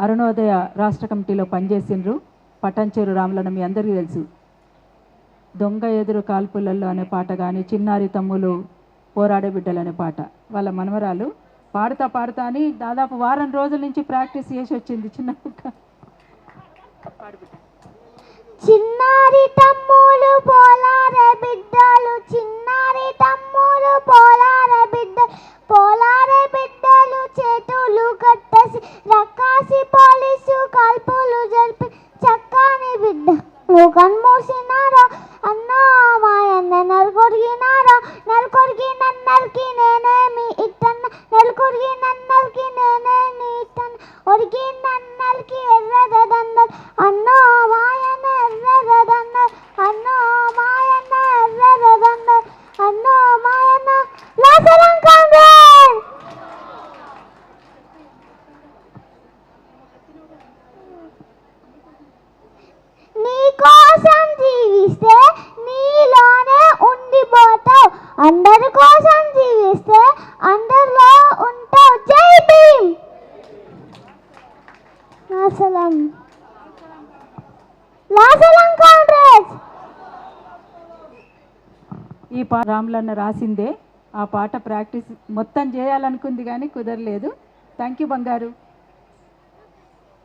అరుణోదయ రాష్ట్ర కమిటీలో పనిచేసిండ్రు. పటాన్చెరు రాములన్న మీ అందరికీ తెలుసు. దొంగ ఎదురు కాల్పులలో అనే పాట కానీ, చిన్నారి తమ్ములు పోరాడే బిడ్డలు అనే పాట వాళ్ళ మనమరాలు పాడుతా పాడుతా అని దాదాపు వారం రోజుల నుంచి ప్రాక్టీస్ చేసి వచ్చింది. చిన్నారి తమ్ములు పోలారే బిడ్డలు, చిన్నారి తమ్ములు పోలారే బిడ్డలు, పోలారే బిడ్డలు చేతులు కట్టేసి రక్కాసి పోలీసు కాల్పులు జరిపి చక్కని బిడ్డ ముఖం మూసినారా అన్నా మాయన్న నలుకొరిగినారా, నలుకొరిగి నన్నరికి నేనేమి ఇట్టన్న, నలుకొరిగి నన్నరికి నేనేమి ఇట్టన్న, ఒరిగి నన్నరికి ఎర్రదండలు అన్నా మాయన్న ఎర్రదండలు, అన్నా మాయన్న ఎర్రదండలు, అన్నా మాయన్న లాసరం కాంగ్రెస్. నీ కోసం జీవిస్తే నీలోనే ఉండిపోతావు, అందరి కోసం జీవిస్తే అందరిలో ఉంటావు. జై భీమ్. లాసలం కాంగ్రెస్. ఈ పాట రాములన్న రాసిందే. ఆ పాట ప్రాక్టీస్ మొత్తం చేయాలనుకుంది కానీ కుదరలేదు. థ్యాంక్ యూ బంగారు.